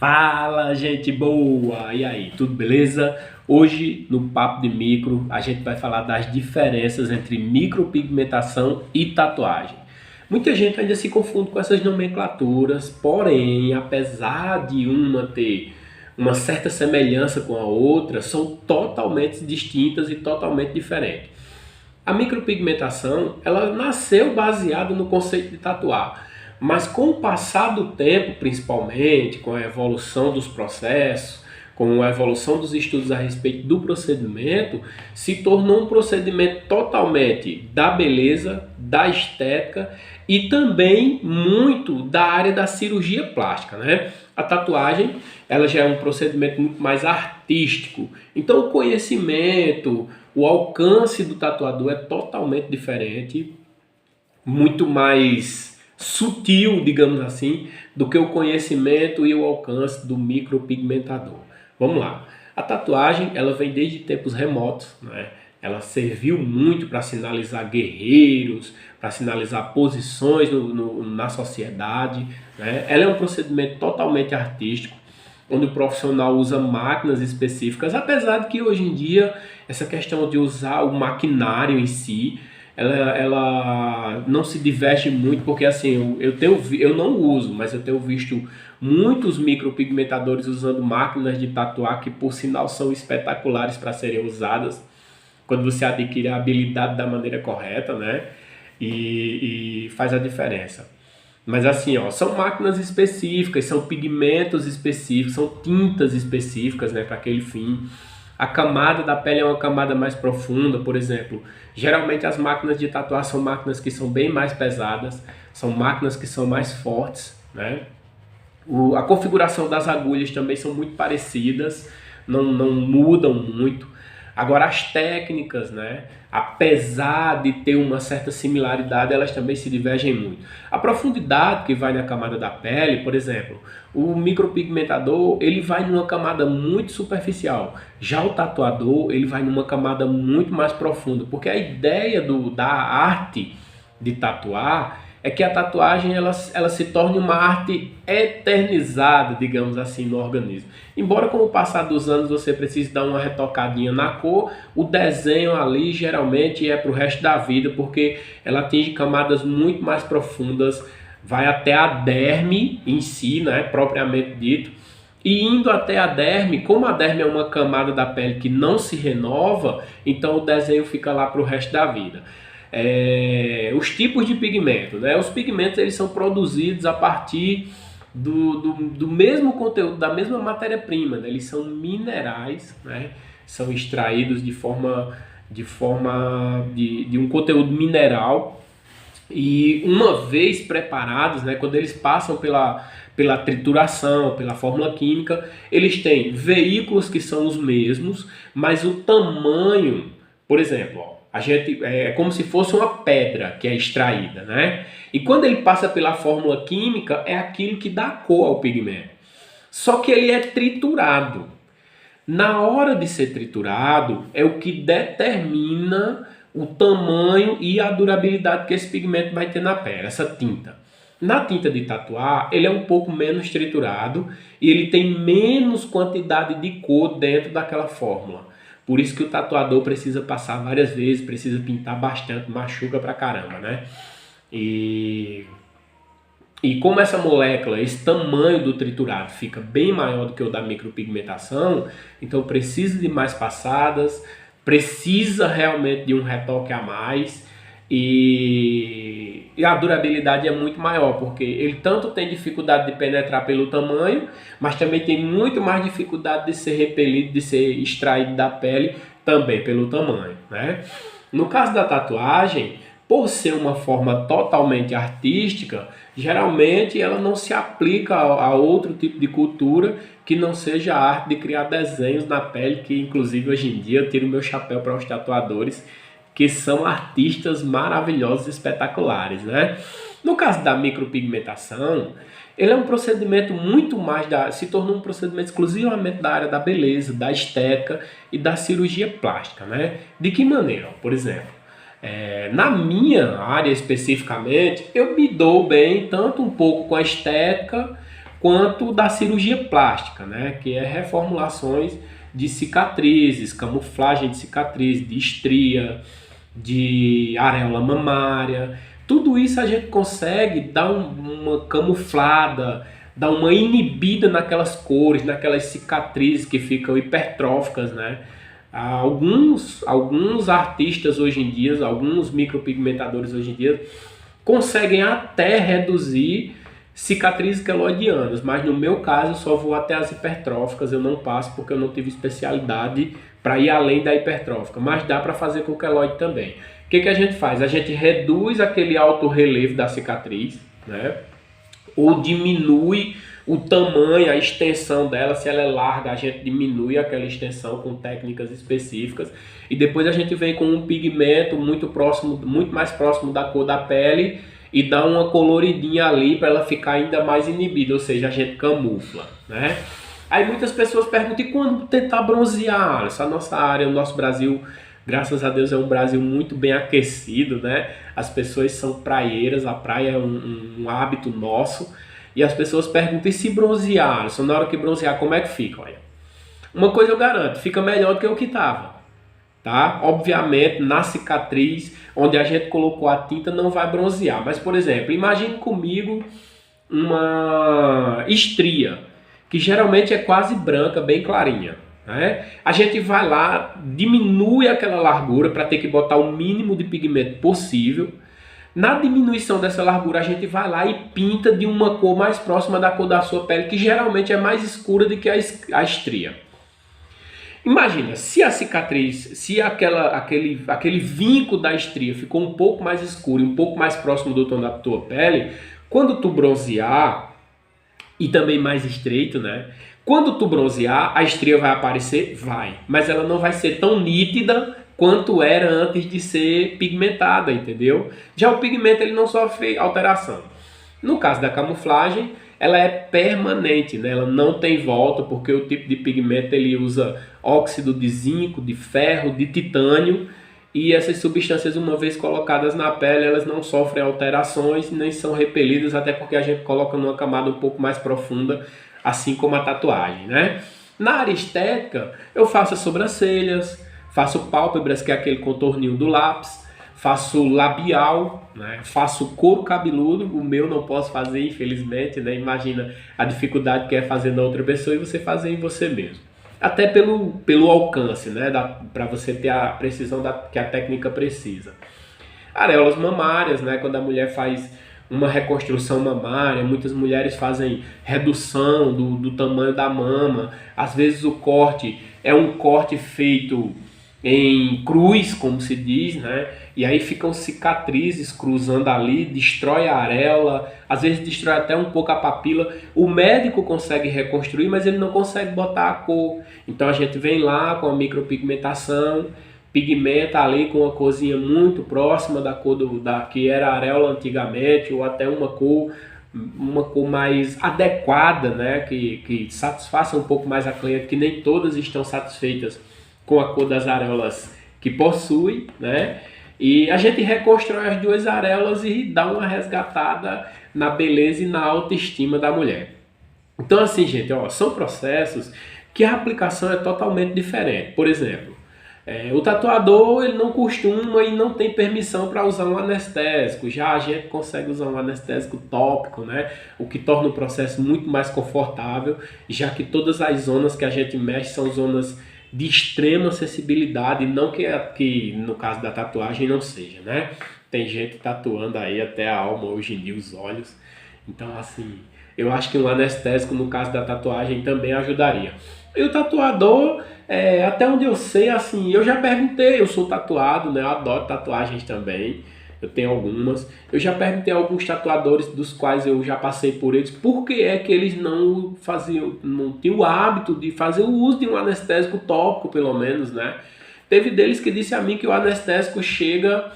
Fala, gente boa! E aí, tudo beleza? Hoje, no Papo de Micro, a gente vai falar das diferenças entre micropigmentação e tatuagem. Muita gente ainda se confunde com essas nomenclaturas, porém, apesar de uma ter uma certa semelhança com a outra, são totalmente distintas e totalmente diferentes. A micropigmentação, ela nasceu baseada no conceito de tatuar, mas com o passar do tempo, principalmente com a evolução dos processos, com a evolução dos estudos a respeito do procedimento, se tornou um procedimento totalmente da beleza, da estética e também muito da área da cirurgia plástica, né? A tatuagem, ela já é um procedimento muito mais artístico. Então o conhecimento, o alcance do tatuador é totalmente diferente, muito mais sutil, digamos assim, do que o conhecimento e o alcance do micropigmentador. Vamos lá. A tatuagem, ela vem desde tempos remotos, né? Ela serviu muito para sinalizar guerreiros, para sinalizar posições na sociedade, né? Ela é um procedimento totalmente artístico, onde o profissional usa máquinas específicas, apesar de que hoje em dia essa questão de usar o maquinário em si, ela não se diverge muito, porque assim, eu não uso, mas eu tenho visto muitos micropigmentadores usando máquinas de tatuar que por sinal são espetaculares para serem usadas, quando você adquire a habilidade da maneira correta, né? E faz a diferença. Mas assim, ó, são máquinas específicas, são pigmentos específicos, são tintas específicas, né, para aquele fim. A camada da pele é uma camada mais profunda, por exemplo. Geralmente as máquinas de tatuar são máquinas que são bem mais pesadas, são máquinas que são mais fortes, né? A configuração das agulhas também são muito parecidas, não mudam muito. Agora as técnicas, né, apesar de ter uma certa similaridade, elas também se divergem muito. A profundidade que vai na camada da pele, por exemplo, o micropigmentador, ele vai numa camada muito superficial. Já o tatuador, ele vai numa camada muito mais profunda, porque a ideia da arte de tatuar é que a tatuagem ela se torne uma arte eternizada, digamos assim, no organismo. Embora com o passar dos anos você precise dar uma retocadinha na cor, o desenho ali geralmente é para o resto da vida, porque ela atinge camadas muito mais profundas, vai até a derme em si, né, propriamente dito. E indo até a derme, como a derme é uma camada da pele que não se renova, então o desenho fica lá para o resto da vida. Os tipos de pigmento, né? Os pigmentos eles são produzidos a partir do mesmo conteúdo, da mesma matéria-prima, né? Eles são minerais, né? São extraídos de um conteúdo mineral e uma vez preparados, né? Quando eles passam pela trituração, pela fórmula química, eles têm veículos que são os mesmos, mas o tamanho, por exemplo, ó, é como se fosse uma pedra que é extraída, né? E quando ele passa pela fórmula química, é aquilo que dá cor ao pigmento. Só que ele é triturado. Na hora de ser triturado, é o que determina o tamanho e a durabilidade que esse pigmento vai ter na pele, essa tinta. Na tinta de tatuar, ele é um pouco menos triturado e ele tem menos quantidade de cor dentro daquela fórmula. Por isso que o tatuador precisa passar várias vezes, precisa pintar bastante, machuca pra caramba, né? E como essa molécula, esse tamanho do triturado fica bem maior do que o da micropigmentação, então precisa de mais passadas, precisa realmente de um retoque a mais e a durabilidade é muito maior, porque ele tanto tem dificuldade de penetrar pelo tamanho, mas também tem muito mais dificuldade de ser repelido, de ser extraído da pele também pelo tamanho, né? No caso da tatuagem, por ser uma forma totalmente artística, geralmente ela não se aplica a outro tipo de cultura que não seja a arte de criar desenhos na pele, que inclusive hoje em dia eu tiro meu chapéu para os tatuadores, que são artistas maravilhosos, espetaculares, né? No caso da micropigmentação, ele é um procedimento muito mais se tornou um procedimento exclusivamente da área da beleza, da estética e da cirurgia plástica, né? De que maneira? Por exemplo, na minha área especificamente, eu me dou bem tanto um pouco com a estética quanto da cirurgia plástica, né? Que é reformulações de cicatrizes, camuflagem de cicatriz, de estria, de areola mamária. Tudo isso a gente consegue dar uma camuflada, dar uma inibida naquelas cores, naquelas cicatrizes que ficam hipertróficas, né? Alguns artistas hoje em dia, alguns micropigmentadores hoje em dia, conseguem até reduzir cicatrizes queloidianas, mas no meu caso eu só vou até as hipertróficas, eu não passo porque eu não tive especialidade para ir além da hipertrófica, mas dá para fazer com queloide também. O que a gente faz? A gente reduz aquele alto relevo da cicatriz, né? Ou diminui o tamanho, a extensão dela. Se ela é larga, a gente diminui aquela extensão com técnicas específicas, e depois a gente vem com um pigmento muito mais próximo da cor da pele e dá uma coloridinha ali para ela ficar ainda mais inibida, ou seja, a gente camufla, né? Aí muitas pessoas perguntam: e quando tentar bronzear? Essa nossa área, o nosso Brasil, graças a Deus, é um Brasil muito bem aquecido, né? As pessoas são praieiras, a praia é um hábito nosso. E as pessoas perguntam: e se bronzear? Só na hora que bronzear, como é que fica? Olha, uma coisa eu garanto: fica melhor do que o que estava, tá? Obviamente, na cicatriz, onde a gente colocou a tinta, não vai bronzear. Mas, por exemplo, imagine comigo uma estria, que geralmente é quase branca, bem clarinha, né? A gente vai lá, diminui aquela largura para ter que botar o mínimo de pigmento possível. Na diminuição dessa largura, a gente vai lá e pinta de uma cor mais próxima da cor da sua pele, que geralmente é mais escura do que a estria. Imagina, se a cicatriz, se aquele vinco da estria ficou um pouco mais escuro, um pouco mais próximo do tom da tua pele, quando tu bronzear, e também mais estreito, né? Quando tu bronzear, a estria vai aparecer? Vai. Mas ela não vai ser tão nítida quanto era antes de ser pigmentada, entendeu? Já o pigmento, ele não sofre alteração. No caso da camuflagem, ela é permanente, né? Ela não tem volta, porque o tipo de pigmento ele usa óxido de zinco, de ferro, de titânio, e essas substâncias, uma vez colocadas na pele, elas não sofrem alterações, nem são repelidas, até porque a gente coloca numa camada um pouco mais profunda, assim como a tatuagem, né? Na área estética, eu faço as sobrancelhas, faço pálpebras, que é aquele contorninho do lápis, faço labial, né? Faço couro cabeludo, o meu não posso fazer, infelizmente, né? Imagina a dificuldade que é fazer na outra pessoa e você fazer em você mesmo. Até pelo alcance, né? Para você ter a precisão que a técnica precisa. Areolas mamárias, né? Quando a mulher faz uma reconstrução mamária, muitas mulheres fazem redução do tamanho da mama. Às vezes o corte é um corte feito em cruz, como se diz, né? E aí ficam cicatrizes cruzando ali, destrói a areola, às vezes destrói até um pouco a papila. O médico consegue reconstruir, mas ele não consegue botar a cor. Então a gente vem lá com a micropigmentação, pigmenta ali com uma corzinha muito próxima da cor da que era a areola antigamente, ou até uma cor mais adequada, né? Que satisfaça um pouco mais a cliente, que nem todas estão satisfeitas com a cor das areolas que possui, né? E a gente reconstrói as duas areolas e dá uma resgatada na beleza e na autoestima da mulher. Então assim, gente, ó, são processos que a aplicação é totalmente diferente. Por exemplo, o tatuador ele não costuma e não tem permissão para usar um anestésico. Já a gente consegue usar um anestésico tópico, né? O que torna o processo muito mais confortável, já que todas as zonas que a gente mexe são zonas de extrema sensibilidade, não que no caso da tatuagem não seja, né? Tem gente tatuando aí até a alma hoje em dia, os olhos. Então, assim, eu acho que um anestésico no caso da tatuagem também ajudaria. E o tatuador, até onde eu sei, assim, eu já perguntei, eu sou tatuado, né? Eu adoro tatuagens também. Eu tenho algumas. Eu já perguntei a alguns tatuadores dos quais eu já passei por eles, por que é que eles não tinham o hábito de fazer o uso de um anestésico tópico, pelo menos, né? Teve deles que disse a mim que o anestésico chega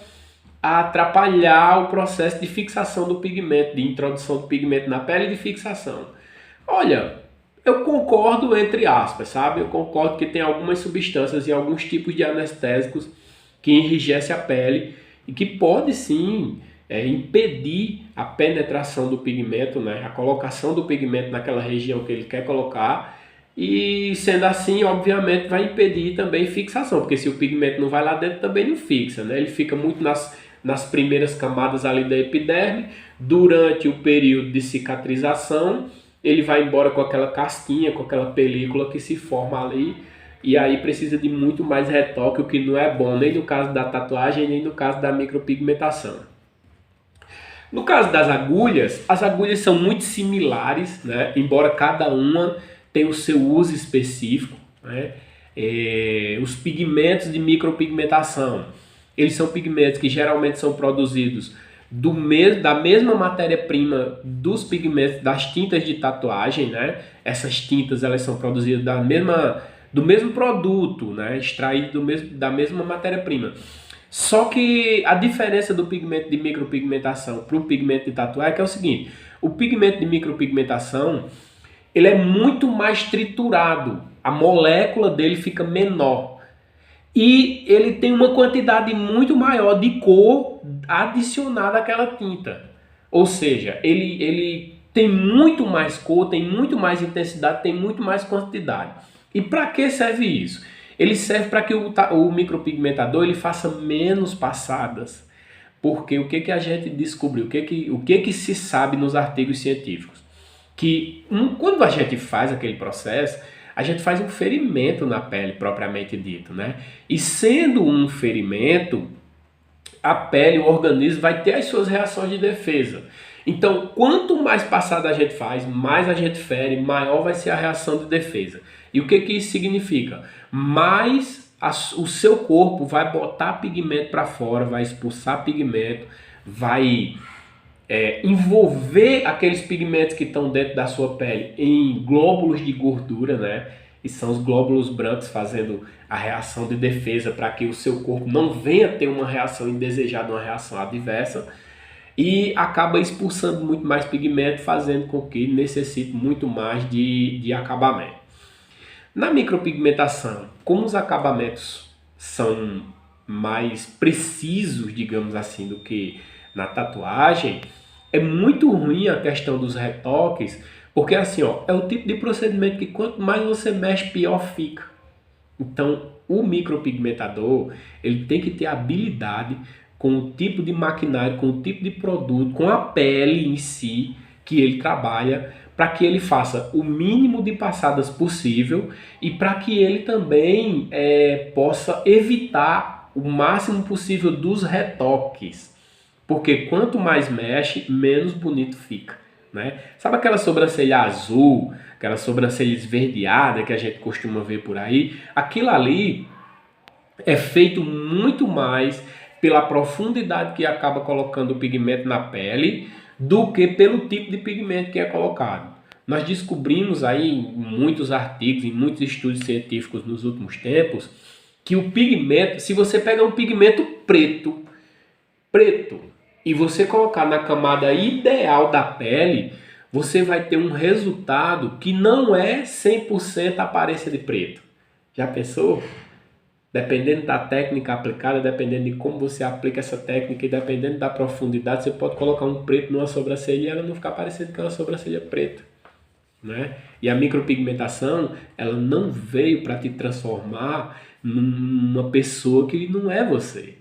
a atrapalhar o processo de fixação do pigmento, de introdução do pigmento na pele e de fixação. Olha, eu concordo entre aspas, sabe? Eu concordo que tem algumas substâncias e alguns tipos de anestésicos que enrijecem a pele, e que pode sim impedir a penetração do pigmento, né, a colocação do pigmento naquela região que ele quer colocar, e sendo assim, obviamente, vai impedir também fixação, porque se o pigmento não vai lá dentro, também não fixa, né? Ele fica muito nas primeiras camadas ali da epiderme. Durante o período de cicatrização, ele vai embora com aquela casquinha, com aquela película que se forma ali, e aí precisa de muito mais retoque, o que não é bom nem no caso da tatuagem, nem no caso da micropigmentação. No caso das agulhas, as agulhas são muito similares, né? Embora cada uma tenha o seu uso específico, né? Os pigmentos de micropigmentação, eles são pigmentos que geralmente são produzidos da mesma matéria-prima dos pigmentos das tintas de tatuagem, né? Essas tintas elas são produzidas do mesmo produto, né? Extraído da mesma matéria-prima. Só que a diferença do pigmento de micropigmentação para o pigmento de tatuagem é o seguinte: o pigmento de micropigmentação ele é muito mais triturado, a molécula dele fica menor e ele tem uma quantidade muito maior de cor adicionada àquela tinta. Ou seja, ele tem muito mais cor, tem muito mais intensidade, tem muito mais quantidade. E para que serve isso? Ele serve para que o micropigmentador ele faça menos passadas. Porque o que a gente descobriu, o que se sabe nos artigos científicos? Que quando a gente faz aquele processo, a gente faz um ferimento na pele propriamente dito, né? E sendo um ferimento, a pele, o organismo vai ter as suas reações de defesa. Então, quanto mais passada a gente faz, mais a gente fere, maior vai ser a reação de defesa. E o que isso significa? Mais o seu corpo vai botar pigmento para fora, vai expulsar pigmento, vai envolver aqueles pigmentos que estão dentro da sua pele em glóbulos de gordura, né? E são os glóbulos brancos fazendo a reação de defesa para que o seu corpo não venha ter uma reação indesejada, uma reação adversa, e acaba expulsando muito mais pigmento, fazendo com que necessite muito mais de acabamento. Na micropigmentação, como os acabamentos são mais precisos, digamos assim, do que na tatuagem, é muito ruim a questão dos retoques, porque assim, é o tipo de procedimento que quanto mais você mexe, pior fica. Então, o micropigmentador, ele tem que ter habilidade com o tipo de maquinário, com o tipo de produto, com a pele em si que ele trabalha, para que ele faça o mínimo de passadas possível e para que ele também possa evitar o máximo possível dos retoques. Porque quanto mais mexe, menos bonito fica, né? Sabe aquela sobrancelha azul, aquela sobrancelha esverdeada que a gente costuma ver por aí? Aquilo ali é feito muito mais pela profundidade que acaba colocando o pigmento na pele do que pelo tipo de pigmento que é colocado. Nós descobrimos aí em muitos artigos, em muitos estudos científicos nos últimos tempos, que o pigmento, se você pegar um pigmento preto, e você colocar na camada ideal da pele, você vai ter um resultado que não é 100% aparência de preto. Já pensou? Dependendo da técnica aplicada, dependendo de como você aplica essa técnica e dependendo da profundidade, você pode colocar um preto numa sobrancelha e ela não ficar parecendo que é uma sobrancelha preta, né? E a micropigmentação, ela não veio para te transformar numa pessoa que não é você.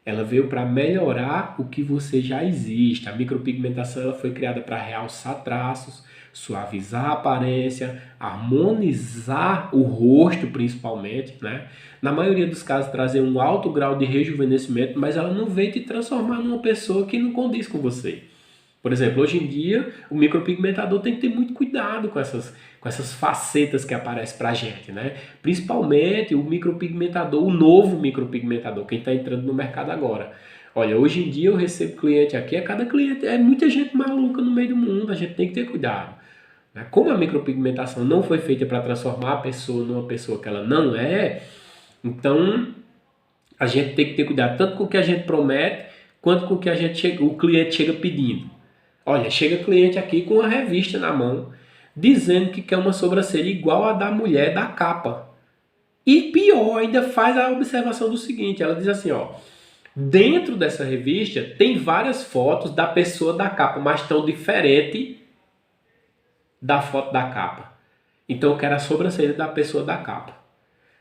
Ela veio para melhorar o que você já existe. A micropigmentação ela foi criada para realçar traços, suavizar a aparência, harmonizar o rosto principalmente, né? Na maioria dos casos trazer um alto grau de rejuvenescimento, mas ela não veio te transformar numa pessoa que não condiz com você. Por exemplo, hoje em dia o micropigmentador tem que ter muito cuidado com essas facetas que aparecem pra gente, né? Principalmente o micropigmentador, o novo micropigmentador, quem está entrando no mercado agora. Olha, hoje em dia eu recebo cliente aqui, cada cliente é muita gente maluca no meio do mundo, a gente tem que ter cuidado, né? Como a micropigmentação não foi feita para transformar a pessoa numa pessoa que ela não é, então a gente tem que ter cuidado tanto com o que a gente promete, quanto com o que o cliente chega pedindo. Olha, chega cliente aqui com uma revista na mão, dizendo que quer uma sobrancelha igual a da mulher da capa. E pior, ainda faz a observação do seguinte, ela diz assim, Dentro dessa revista tem várias fotos da pessoa da capa, mas tão diferente da foto da capa. Então eu quero a sobrancelha da pessoa da capa.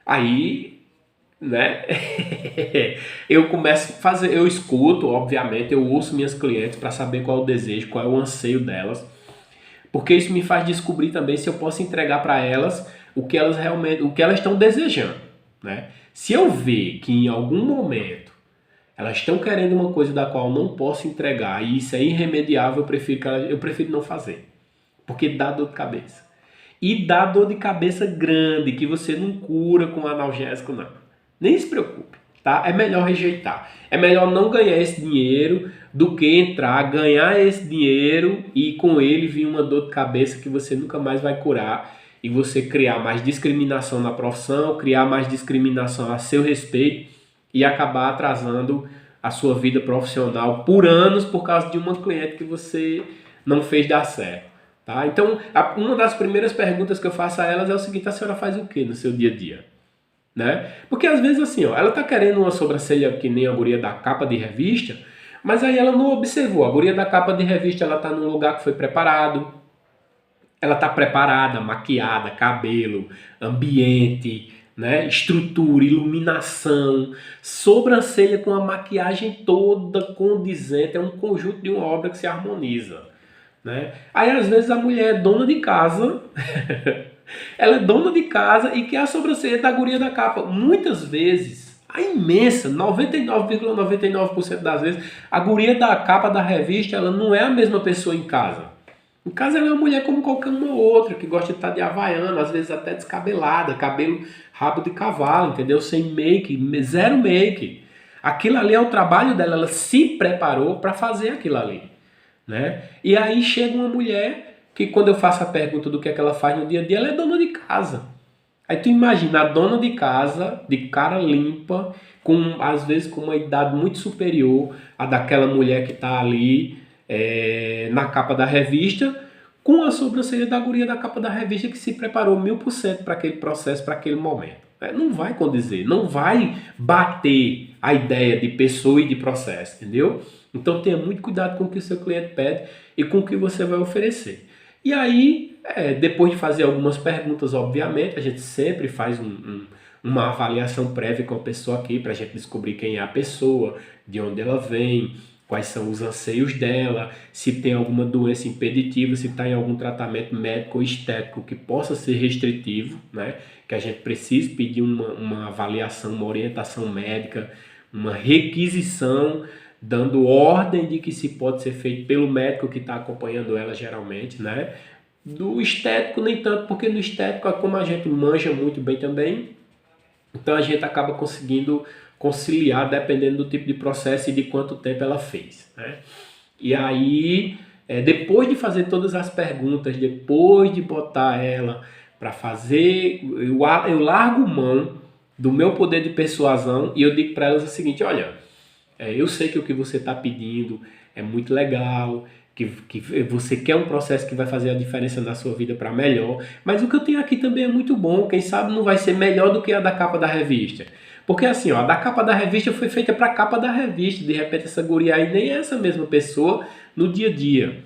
Aí, né, eu começo a fazer, eu escuto, obviamente, eu ouço minhas clientes para saber qual é o desejo, qual é o anseio delas, porque isso me faz descobrir também se eu posso entregar para elas o que elas realmente, o que elas estão desejando, né? Se eu ver que em algum momento elas estão querendo uma coisa da qual eu não posso entregar e isso é irremediável, eu prefiro não fazer, porque dá dor de cabeça. E dá dor de cabeça grande, que você não cura com analgésico, não. Nem se preocupe, tá? É melhor rejeitar. É melhor não ganhar esse dinheiro do que entrar, ganhar esse dinheiro e com ele vir uma dor de cabeça que você nunca mais vai curar e você criar mais discriminação na profissão, criar mais discriminação a seu respeito e acabar atrasando a sua vida profissional por anos por causa de uma cliente que você não fez dar certo. Tá? Então, uma das primeiras perguntas que eu faço a elas é o seguinte: a senhora faz o que no seu dia a dia? Né? Porque às vezes assim, ó, ela está querendo uma sobrancelha que nem a guria da capa de revista, mas aí ela não observou. A guria da capa de revista, ela está num lugar que foi preparado, ela está preparada, maquiada, cabelo, ambiente, né? Estrutura, iluminação, sobrancelha com a maquiagem toda condizente, é um conjunto de uma obra que se harmoniza. Né? Aí às vezes a mulher é dona de casa, ela é dona de casa e quer a sobrancelha da guria da capa. Muitas vezes, a imensa, 99,99% das vezes, a guria da capa da revista, ela não é a mesma pessoa em casa. Em casa ela é uma mulher como qualquer uma outra, que gosta de estar de havaiana, às vezes até descabelada, cabelo rabo de cavalo, entendeu? Sem make, zero make. Aquilo ali é o trabalho dela, ela se preparou para fazer aquilo ali. Né? E aí chega uma mulher que quando eu faço a pergunta do que é que ela faz no dia a dia, ela é dona de casa. Aí tu imagina a dona de casa, de cara limpa, às vezes com uma idade muito superior à daquela mulher que está ali na capa da revista, com a sobrancelha da guria da capa da revista que se preparou 1000% para aquele processo, para aquele momento. Não vai condizer, não vai bater a ideia de pessoa e de processo, entendeu? Então tenha muito cuidado com o que o seu cliente pede e com o que você vai oferecer. E aí, depois de fazer algumas perguntas, obviamente, a gente sempre faz uma avaliação prévia com a pessoa aqui para a gente descobrir quem é a pessoa, de onde ela vem, quais são os anseios dela, se tem alguma doença impeditiva, se está em algum tratamento médico ou estético que possa ser restritivo, né? Que a gente precise pedir uma avaliação, uma orientação médica, uma requisição, dando ordem de que se pode ser feito pelo médico que está acompanhando ela geralmente, né? Do estético nem tanto, porque no estético, como a gente manja muito bem também, então a gente acaba conseguindo conciliar dependendo do tipo de processo e de quanto tempo ela fez, né? E aí, depois de fazer todas as perguntas, depois de botar ela para fazer, eu largo mão do meu poder de persuasão e eu digo para elas o seguinte: olha, eu sei que o que você está pedindo é muito legal, que você quer um processo que vai fazer a diferença na sua vida para melhor, mas o que eu tenho aqui também é muito bom, quem sabe não vai ser melhor do que a da capa da revista. Porque assim, ó, a da capa da revista foi feita para a capa da revista, de repente essa guria aí nem é essa mesma pessoa no dia a dia,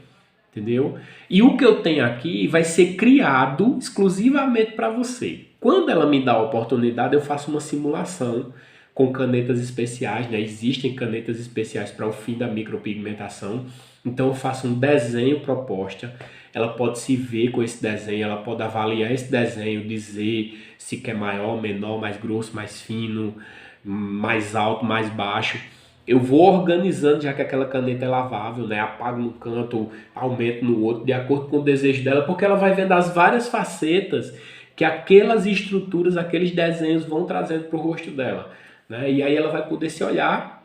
entendeu? E o que eu tenho aqui vai ser criado exclusivamente para você. Quando ela me dá a oportunidade, eu faço uma simulação com canetas especiais, né? Existem canetas especiais para o fim da micropigmentação. Então eu faço um desenho proposta, ela pode se ver com esse desenho, ela pode avaliar esse desenho, dizer se quer maior, menor, mais grosso, mais fino, mais alto, mais baixo. Eu vou organizando, já que aquela caneta é lavável, né? Apago no canto, aumento no outro, de acordo com o desejo dela, porque ela vai vendo as várias facetas que aquelas estruturas, aqueles desenhos vão trazendo para o rosto dela, né? E aí ela vai poder se olhar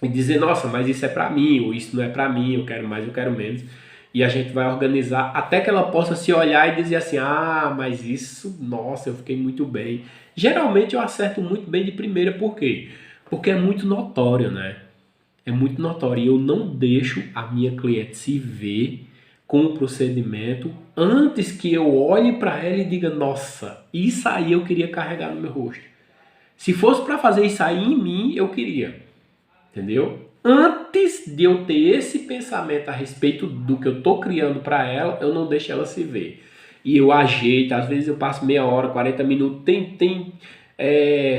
e dizer: nossa, mas isso é para mim, ou isso não é para mim, eu quero mais, eu quero menos. E a gente vai organizar até que ela possa se olhar e dizer assim: ah, mas isso, nossa, eu fiquei muito bem. Geralmente eu acerto muito bem de primeira, por quê? Porque é muito notório, né? É muito notório. E eu não deixo a minha cliente se ver com o procedimento antes que eu olhe para ela e diga: nossa, isso aí eu queria carregar no meu rosto. Se fosse para fazer isso aí em mim, eu queria. entendeu? Antes de eu ter esse pensamento a respeito do que eu estou criando para ela, eu não deixo ela se ver. E eu ajeito, às vezes eu passo meia hora, 40 minutos, tem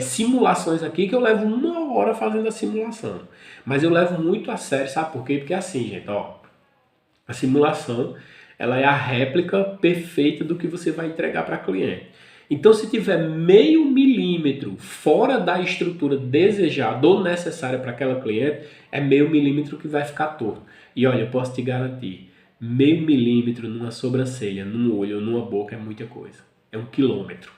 simulações aqui que eu levo 1 hora fazendo a simulação. Mas eu levo muito a sério, sabe por quê? Porque é assim, gente, ó, a simulação, ela é a réplica perfeita do que você vai entregar para cliente. Então, se tiver meio milímetro fora da estrutura desejada ou necessária para aquela cliente, é meio milímetro que vai ficar torto. E olha, eu posso te garantir, meio milímetro numa sobrancelha, num olho ou numa boca é muita coisa. É 1 quilômetro.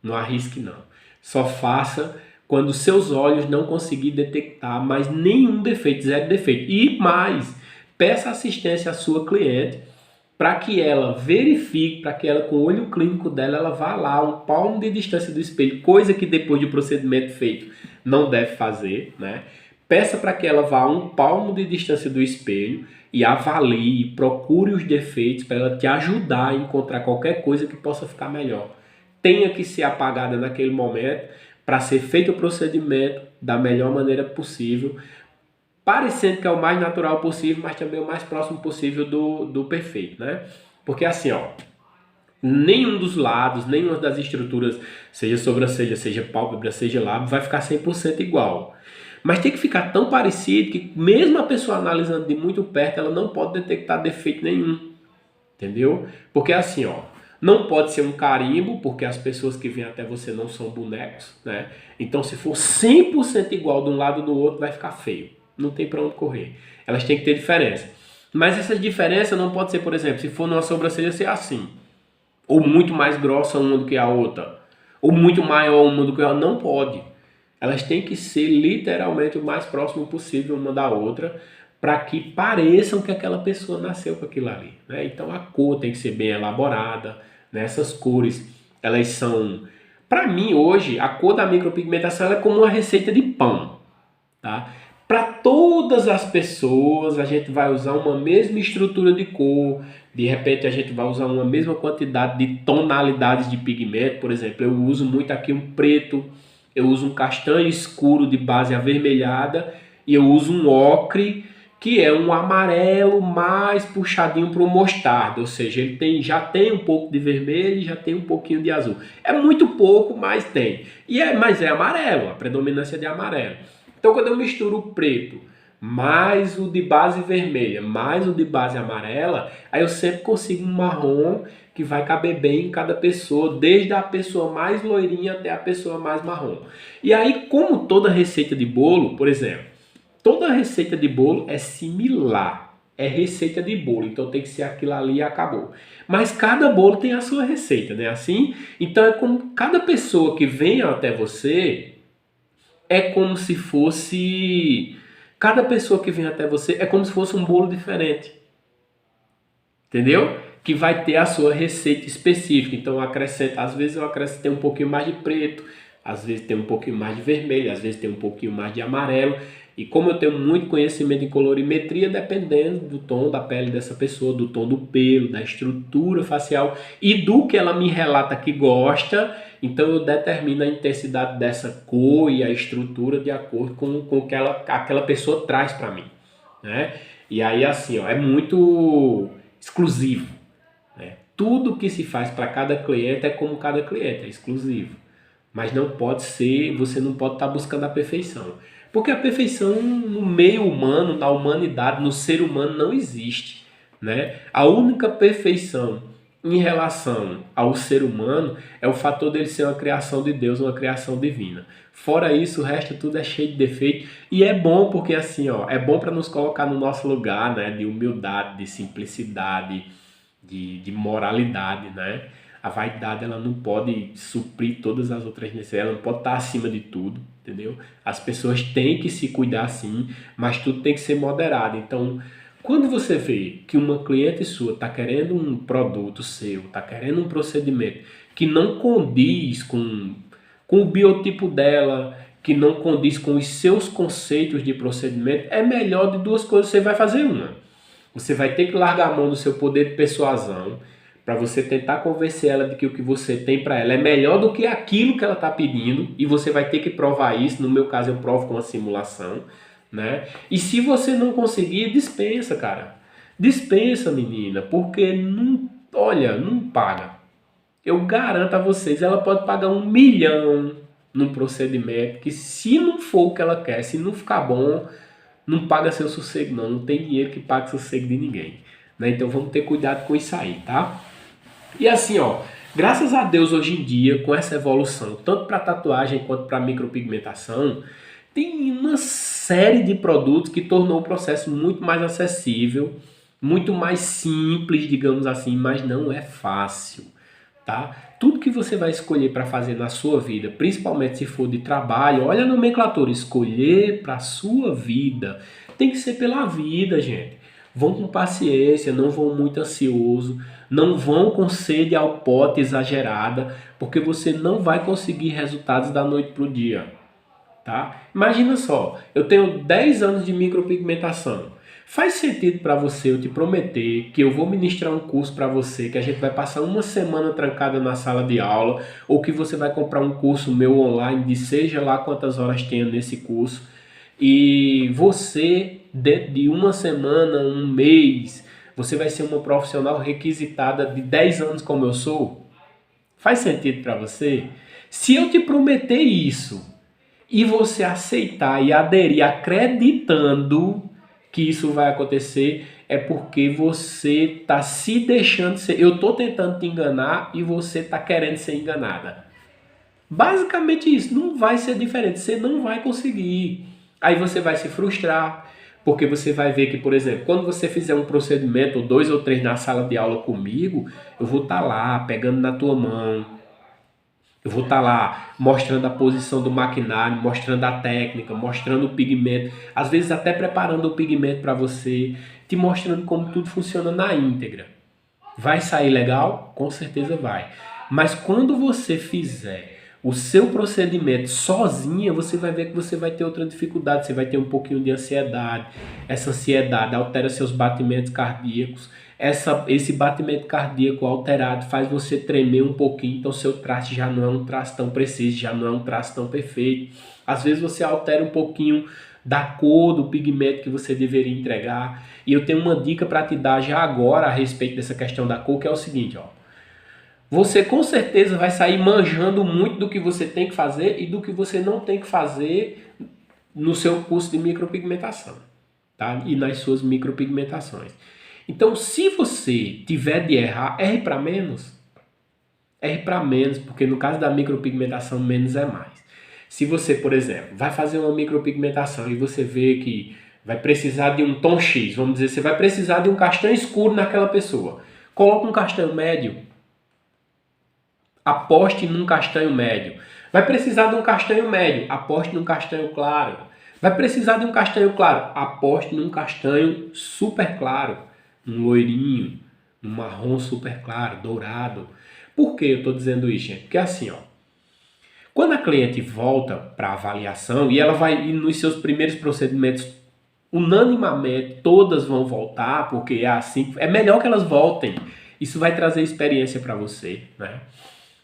Não arrisque não. Só faça quando seus olhos não conseguirem detectar mais nenhum defeito, zero defeito. E mais, peça assistência à sua cliente para que ela verifique, para que ela, com o olho clínico dela, ela vá lá um palmo de distância do espelho, coisa que depois de procedimento feito não deve fazer, né? Peça para que ela vá a um palmo de distância do espelho e avalie, procure os defeitos para ela te ajudar a encontrar qualquer coisa que possa ficar melhor. Tenha que ser apagada naquele momento para ser feito o procedimento da melhor maneira possível, parecendo que é o mais natural possível, mas também o mais próximo possível do perfeito, né? Porque assim, ó, nenhum dos lados, nenhuma das estruturas, seja sobrancelha, seja pálpebra, seja lábio, vai ficar 100% igual. Mas tem que ficar tão parecido que mesmo a pessoa analisando de muito perto, ela não pode detectar defeito nenhum, entendeu? Porque assim, ó, não pode ser um carimbo, porque as pessoas que vêm até você não são bonecos, né? Então se for 100% igual de um lado do outro, vai ficar feio. Não tem para onde correr. Elas têm que ter diferença. Mas essa diferença não pode ser, por exemplo, se for numa sobrancelha ser assim, ou muito mais grossa uma do que a outra, ou muito maior uma do que a outra. Não pode. Elas têm que ser literalmente o mais próximo possível uma da outra, para que pareçam que aquela pessoa nasceu com aquilo ali, né? Então a cor tem que ser bem elaborada, né? Essas cores, elas são... Para mim hoje, a cor da micropigmentação é como uma receita de pão, tá? Para todas as pessoas, a gente vai usar uma mesma estrutura de cor, de repente a gente vai usar uma mesma quantidade de tonalidades de pigmento. Por exemplo, eu uso muito aqui um preto, eu uso um castanho escuro de base avermelhada e eu uso um ocre, que é um amarelo mais puxadinho para o mostarda, ou seja, ele já tem um pouco de vermelho e já tem um pouquinho de azul. É muito pouco, mas tem. Mas é amarelo, a predominância é de amarelo. Então, quando eu misturo o preto, mais o de base vermelha, mais o de base amarela, aí eu sempre consigo um marrom que vai caber bem em cada pessoa, desde a pessoa mais loirinha até a pessoa mais marrom. E aí, como toda receita de bolo, por exemplo, toda receita de bolo é similar, é receita de bolo, então tem que ser aquilo ali e acabou. Mas cada bolo tem a sua receita, né? Assim, então é como cada pessoa que vem até você... É como se fosse... Cada pessoa que vem até você é como se fosse um bolo diferente. Entendeu? Que vai ter a sua receita específica. Então, às vezes eu acrescento um pouquinho mais de preto, às vezes tem um pouquinho mais de vermelho, às vezes tem um pouquinho mais de amarelo. E como eu tenho muito conhecimento em colorimetria, dependendo do tom da pele dessa pessoa, do tom do pelo, da estrutura facial e do que ela me relata que gosta, então eu determino a intensidade dessa cor e a estrutura de acordo com o que aquela pessoa traz para mim, né? E aí assim, ó, é muito exclusivo, né? Tudo que se faz para cada cliente é como cada cliente, é exclusivo. Mas não pode ser, você não pode estar buscando a perfeição. Porque a perfeição no meio humano, na humanidade, no ser humano não existe, né? A única perfeição em relação ao ser humano é o fator dele ser uma criação de Deus, uma criação divina. Fora isso, o resto tudo é cheio de defeito. E é bom porque assim, ó, é bom para nos colocar no nosso lugar, né? De humildade, de simplicidade, de moralidade, né? A vaidade, ela não pode suprir todas as outras necessidades, ela não pode estar acima de tudo, entendeu? As pessoas têm que se cuidar sim, mas tudo tem que ser moderado. Então, quando você vê que uma cliente sua está querendo um produto seu, está querendo um procedimento que não condiz com o biotipo dela, que não condiz com os seus conceitos de procedimento, é melhor de duas coisas, você vai fazer uma. Você vai ter que largar a mão do seu poder de persuasão, para você tentar convencer ela de que o que você tem para ela é melhor do que aquilo que ela está pedindo, e você vai ter que provar isso. No meu caso, eu provo com a simulação, né? E se você não conseguir, dispensa, cara. Dispensa, menina, porque não, olha, não paga. Eu garanto a vocês, ela pode pagar 1 milhão num procedimento que se não for o que ela quer, se não ficar bom, não paga seu sossego não. Não tem dinheiro que pague sossego de ninguém, né? Então vamos ter cuidado com isso aí, tá? E assim, ó, graças a Deus hoje em dia, com essa evolução, tanto para tatuagem quanto para micropigmentação, tem uma série de produtos que tornou o processo muito mais acessível, muito mais simples, digamos assim, mas não é fácil, tá? Tudo que você vai escolher para fazer na sua vida, principalmente se for de trabalho, olha a nomenclatura, escolher para a sua vida, tem que ser pela vida, gente. Vão com paciência, não vão muito ansioso, não vão com sede ao pote exagerada, porque você não vai conseguir resultados da noite para o dia, tá? Imagina só, eu tenho 10 anos de micropigmentação. Faz sentido para você eu te prometer que eu vou ministrar um curso para você, que a gente vai passar uma semana trancada na sala de aula, ou que você vai comprar um curso meu online de seja lá quantas horas tenha nesse curso, e você, dentro de uma semana, um mês, você vai ser uma profissional requisitada de 10 anos como eu sou? Faz sentido para você? Se eu te prometer isso, e você aceitar e aderir acreditando que isso vai acontecer, é porque você está se deixando ser. Eu estou tentando te enganar e você está querendo ser enganada. Basicamente isso, não vai ser diferente, você não vai conseguir. Aí você vai se frustrar, porque você vai ver que, por exemplo, quando você fizer um procedimento, ou 2 ou 3 na sala de aula comigo, eu vou estar lá, pegando na tua mão, eu vou estar lá mostrando a posição do maquinário, mostrando a técnica, mostrando o pigmento, às vezes até preparando o pigmento para você, te mostrando como tudo funciona na íntegra. Vai sair legal? Com certeza vai. Mas quando você fizer o seu procedimento sozinha, você vai ver que você vai ter outra dificuldade, você vai ter um pouquinho de ansiedade. Essa ansiedade altera seus batimentos cardíacos. Esse batimento cardíaco alterado faz você tremer um pouquinho, então seu traço já não é um traço tão preciso, já não é um traço tão perfeito. Às vezes você altera um pouquinho da cor do pigmento que você deveria entregar. E eu tenho uma dica para te dar já agora a respeito dessa questão da cor, que é o seguinte, ó. Você com certeza vai sair manjando muito do que você tem que fazer e do que você não tem que fazer no seu curso de micropigmentação, tá? E nas suas micropigmentações. Então, se você tiver de errar, erre para menos. Erre para menos, porque no caso da micropigmentação, menos é mais. Se você, por exemplo, vai fazer uma micropigmentação e você vê que vai precisar de um tom X, vamos dizer, você vai precisar de um castanho escuro naquela pessoa. Coloca um castanho médio. Aposte num castanho médio. Vai precisar de um castanho médio. Aposte num castanho claro. Vai precisar de um castanho claro. Aposte num castanho super claro. Um loirinho, um marrom super claro, dourado. Por que eu estou dizendo isso, gente? Porque assim, ó. Quando a cliente volta para a avaliação e ela vai nos seus primeiros procedimentos, unanimamente todas vão voltar, porque é assim, é melhor que elas voltem. Isso vai trazer experiência para você, né?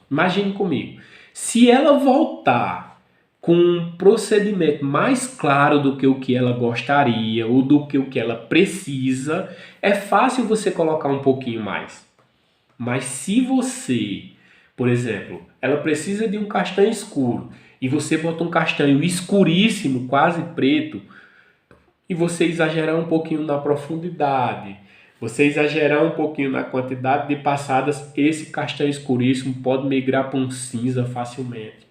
Imagine comigo, se ela voltar com um procedimento mais claro do que o que ela gostaria ou do que o que ela precisa, é fácil você colocar um pouquinho mais. Mas se você, por exemplo, ela precisa de um castanho escuro e você bota um castanho escuríssimo, quase preto, e você exagerar um pouquinho na profundidade, você exagerar um pouquinho na quantidade de passadas, esse castanho escuríssimo pode migrar para um cinza facilmente,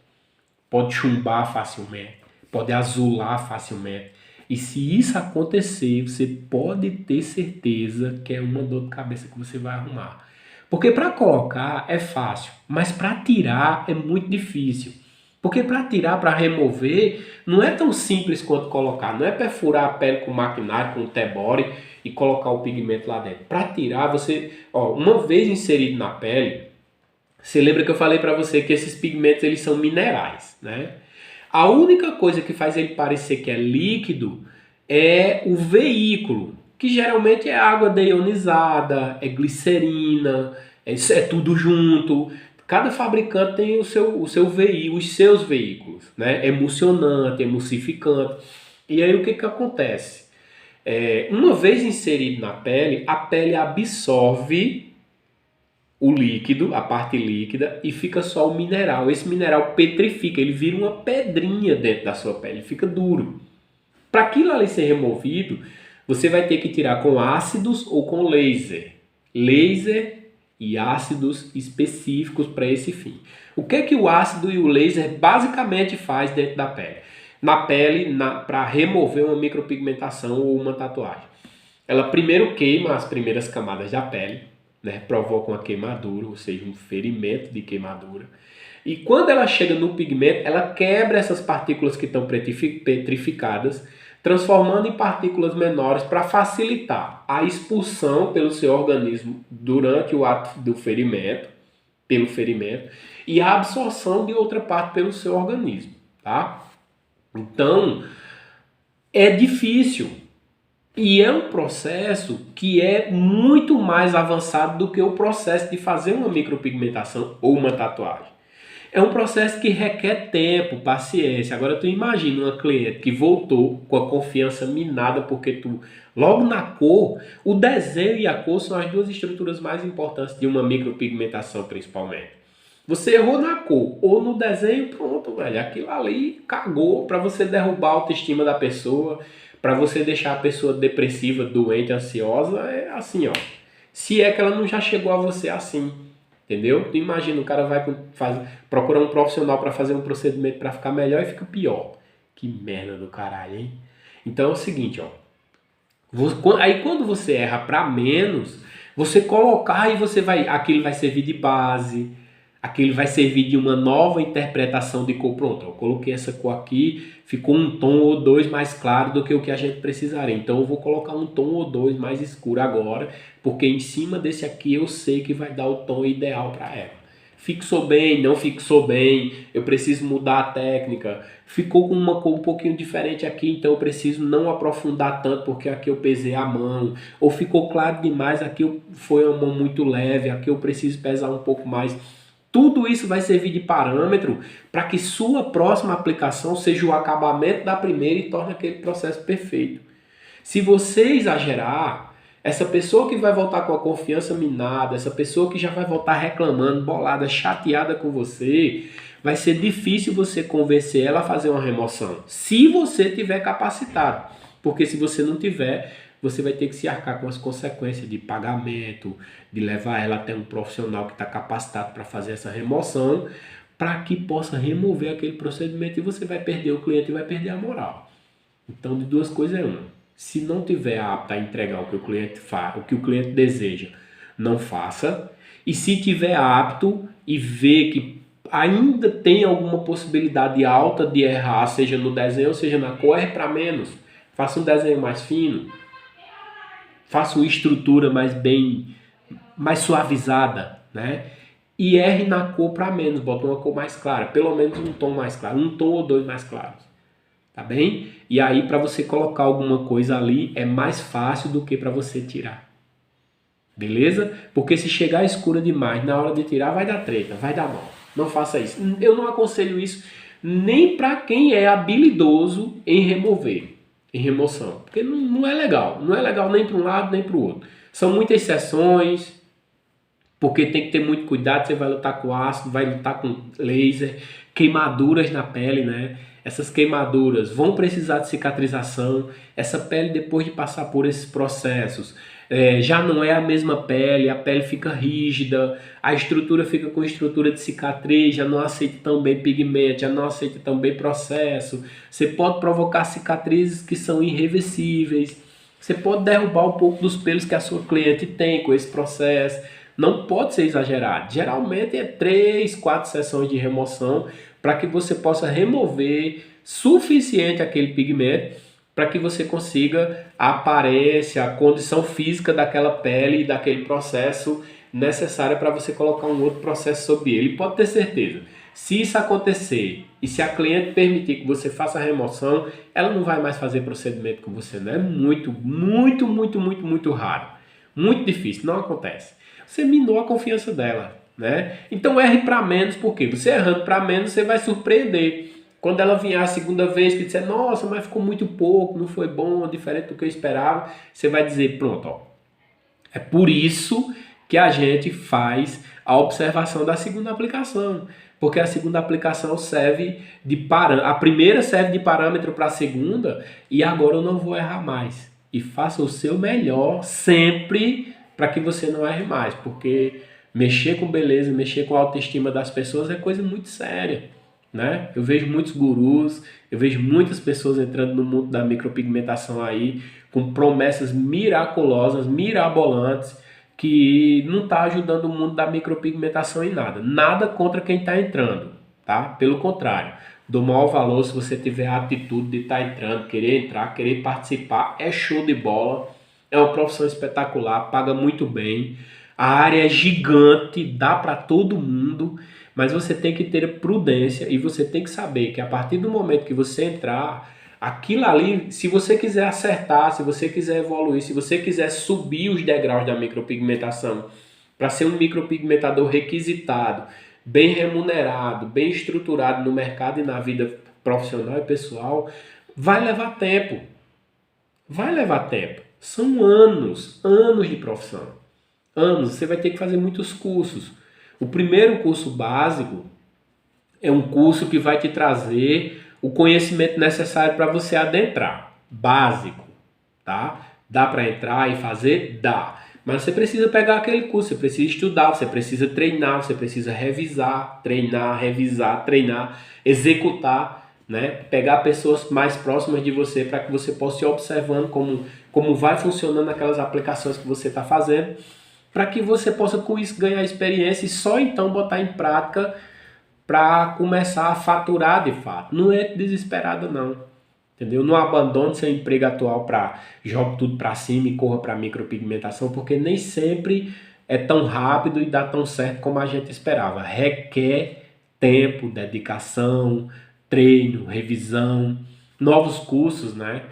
pode chumbar facilmente, pode azular facilmente. E se isso acontecer, você pode ter certeza que é uma dor de cabeça que você vai arrumar. Porque para colocar é fácil, mas para tirar é muito difícil. Porque para tirar, para remover, não é tão simples quanto colocar. Não é perfurar a pele com maquinário, com T-body e colocar o pigmento lá dentro. Para tirar, você, ó, uma vez inserido na pele, você lembra que eu falei para você que esses pigmentos eles são minerais, né? A única coisa que faz ele parecer que é líquido é o veículo, que geralmente é água deionizada, é glicerina, é tudo junto. Cada fabricante tem o seu veículo, os seus veículos, né? Emulsionante, emulsificante. E aí o que acontece? Uma vez inserido na pele, a pele absorve o líquido, a parte líquida, e fica só o mineral. Esse mineral petrifica, ele vira uma pedrinha dentro da sua pele, fica duro. Para aquilo ali ser removido, você vai ter que tirar com ácidos ou com laser. Laser e ácidos específicos para esse fim. O que é que o ácido e o laser basicamente faz dentro da pele? Na pele, para remover uma micropigmentação ou uma tatuagem. Ela primeiro queima as primeiras camadas da pele, né? Provoca uma queimadura, ou seja, um ferimento de queimadura. E quando ela chega no pigmento, ela quebra essas partículas que estão petrificadas, transformando em partículas menores para facilitar a expulsão pelo seu organismo durante o ato do ferimento, pelo ferimento, e a absorção de outra parte pelo seu organismo, tá? Então, é difícil e é um processo que é muito mais avançado do que o processo de fazer uma micropigmentação ou uma tatuagem. É um processo que requer tempo, paciência. Agora tu imagina uma cliente que voltou com a confiança minada porque logo na cor, o desenho e a cor são as duas estruturas mais importantes de uma micropigmentação principalmente. Você errou na cor ou no desenho, pronto, velho. Aquilo ali cagou para você derrubar a autoestima da pessoa, para você deixar a pessoa depressiva, doente, ansiosa. É assim, ó. Se é que ela não já chegou a você assim. Entendeu? Tu imagina, o cara vai procurar um profissional para fazer um procedimento para ficar melhor e fica pior. Que merda do caralho, hein? Então é o seguinte, ó. Aí quando você erra para menos, você colocar e aquilo vai servir de base, aquilo vai servir de uma nova interpretação de cor. Pronto, eu coloquei essa cor aqui, ficou um tom ou dois mais claro do que o que a gente precisaria. Então eu vou colocar um tom ou dois mais escuro agora, porque em cima desse aqui eu sei que vai dar o tom ideal para ela. Fixou bem, não fixou bem, eu preciso mudar a técnica. Ficou com uma cor um pouquinho diferente aqui, então eu preciso não aprofundar tanto, porque aqui eu pesei a mão. Ou ficou claro demais, aqui foi uma mão muito leve, aqui eu preciso pesar um pouco mais. Tudo isso vai servir de parâmetro para que sua próxima aplicação seja o acabamento da primeira e torne aquele processo perfeito. Se você exagerar, essa pessoa que vai voltar com a confiança minada, essa pessoa que já vai voltar reclamando, bolada, chateada com você, vai ser difícil você convencer ela a fazer uma remoção, se você tiver capacitado. Porque se você não tiver, você vai ter que se arcar com as consequências de pagamento, de levar ela até um profissional que está capacitado para fazer essa remoção, para que possa remover aquele procedimento e você vai perder o cliente e vai perder a moral. Então, de duas coisas é uma. Se não tiver apto a entregar o que o cliente faz, o que o cliente deseja, não faça. E se tiver apto e ver que ainda tem alguma possibilidade alta de errar, seja no desenho ou seja na cor, erre para menos. Faça um desenho mais fino. Faça uma estrutura mais suavizada, né? E erre na cor para menos, bota uma cor mais clara, pelo menos um tom mais claro, um tom ou dois mais claros, tá bem? E aí para você colocar alguma coisa ali é mais fácil do que para você tirar, beleza? Porque se chegar escura demais, na hora de tirar vai dar treta, vai dar mal, não faça isso. Eu não aconselho isso nem para quem é habilidoso em remover, em remoção, porque não é legal, não é legal nem para um lado nem para o outro. São muitas sessões, porque tem que ter muito cuidado, você vai lutar com ácido, vai lutar com laser, queimaduras na pele, né? Essas queimaduras vão precisar de cicatrização, essa pele depois de passar por esses processos, já não é a mesma pele, a pele fica rígida, a estrutura fica com estrutura de cicatriz, já não aceita tão bem pigmento, já não aceita tão bem processo, você pode provocar cicatrizes que são irreversíveis, você pode derrubar um pouco dos pelos que a sua cliente tem com esse processo. Não pode ser exagerado. Geralmente é 3, 4 sessões de remoção para que você possa remover suficiente aquele pigmento para que você consiga a aparência, a condição física daquela pele e daquele processo necessária para você colocar um outro processo sobre ele. E pode ter certeza, se isso acontecer e se a cliente permitir que você faça a remoção, ela não vai mais fazer procedimento com você, né? É muito raro. Muito difícil, não acontece. Você minou a confiança dela, né? Então erre para menos, porque você errando para menos, você vai surpreender. Quando ela vier a segunda vez que disser, nossa, mas ficou muito pouco, não foi bom, diferente do que eu esperava, você vai dizer, pronto, ó, é por isso que a gente faz a observação da segunda aplicação. Porque a segunda aplicação serve de parâmetro. A primeira serve de parâmetro para a segunda e agora eu não vou errar mais. E faça o seu melhor sempre para que você não erre mais. Porque mexer com beleza, mexer com a autoestima das pessoas é coisa muito séria. Né? Eu vejo muitos gurus, eu vejo muitas pessoas entrando no mundo da micropigmentação aí com promessas miraculosas, mirabolantes, que não está ajudando o mundo da micropigmentação em nada. Nada contra quem está entrando, tá? Pelo contrário, dou maior valor se você tiver a atitude de estar entrando, querer entrar, querer participar, é show de bola, é uma profissão espetacular, paga muito bem, a área é gigante, dá para todo mundo, mas você tem que ter prudência e você tem que saber que a partir do momento que você entrar, aquilo ali, se você quiser acertar, se você quiser evoluir, se você quiser subir os degraus da micropigmentação para ser um micropigmentador requisitado, bem remunerado, bem estruturado no mercado e na vida profissional e pessoal, vai levar tempo. Vai levar tempo. São anos, anos de profissão. Anos, você vai ter que fazer muitos cursos. O primeiro curso básico é um curso que vai te trazer o conhecimento necessário para você adentrar. Básico, tá? Dá para entrar e fazer? Dá. Mas você precisa pegar aquele curso, você precisa estudar, você precisa treinar, você precisa revisar, treinar, revisar, treinar, executar, né? Pegar pessoas mais próximas de você para que você possa ir observando como vai funcionando aquelas aplicações que você está fazendo, para que você possa com isso ganhar experiência e só então botar em prática para começar a faturar de fato. Não é desesperado não, entendeu? Não abandone seu emprego atual para jogue tudo para cima e corra para micropigmentação, porque nem sempre é tão rápido e dá tão certo como a gente esperava. Requer tempo, dedicação, treino, revisão, novos cursos, né?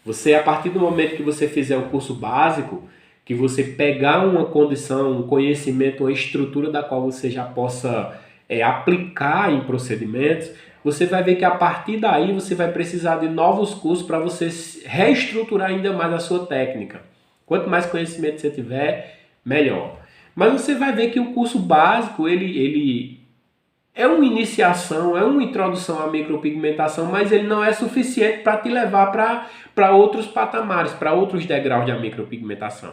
Você, a partir do momento que você fizer o curso básico, que você pegar uma condição, um conhecimento, uma estrutura da qual você já possa aplicar em procedimentos, você vai ver que a partir daí você vai precisar de novos cursos para você reestruturar ainda mais a sua técnica. Quanto mais conhecimento você tiver, melhor. Mas você vai ver que o curso básico, ele é uma iniciação, é uma introdução à micropigmentação, mas ele não é suficiente para te levar para outros patamares, para outros degraus da micropigmentação.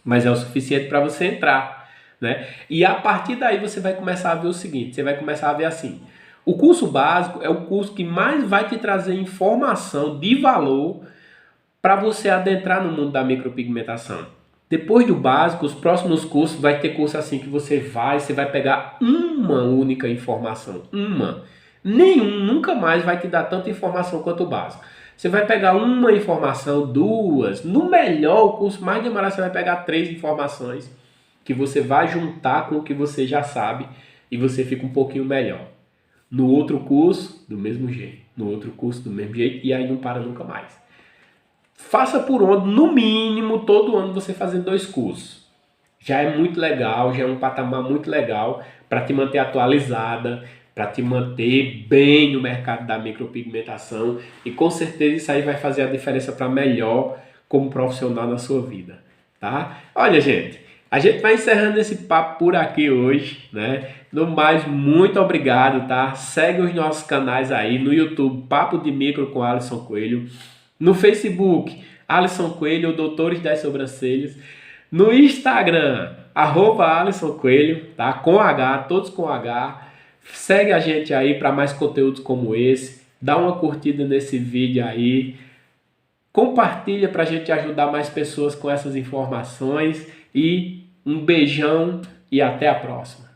Mas é o suficiente para você entrar, né? E a partir daí você vai começar a ver o seguinte, você vai começar a ver assim, o curso básico é o curso que mais vai te trazer informação de valor para você adentrar no mundo da micropigmentação. Depois do básico, os próximos cursos vai ter curso assim que você vai pegar uma única informação, nunca mais vai te dar tanta informação quanto o básico. Você vai pegar uma informação, duas, no melhor, o curso mais demorado você vai pegar 3 informações que você vai juntar com o que você já sabe e você fica um pouquinho melhor. No outro curso, do mesmo jeito. No outro curso, do mesmo jeito. E aí não para nunca mais. Faça por onde, no mínimo, todo ano você fazendo 2 cursos. Já é muito legal, já é um patamar muito legal para te manter atualizada, para te manter bem no mercado da micropigmentação. E com certeza isso aí vai fazer a diferença para melhor como profissional na sua vida. Tá? Olha, gente. A gente vai encerrando esse papo por aqui hoje, né? No mais, muito obrigado, tá? Segue os nossos canais aí no YouTube, Papo de Micro com Alisson Coelho. No Facebook, Alisson Coelho, Doutores das Sobrancelhas. No Instagram, @Alisson Coelho, tá? Com H, todos com H. Segue a gente aí para mais conteúdos como esse. Dá uma curtida nesse vídeo aí. Compartilha para a gente ajudar mais pessoas com essas informações. E um beijão e até a próxima.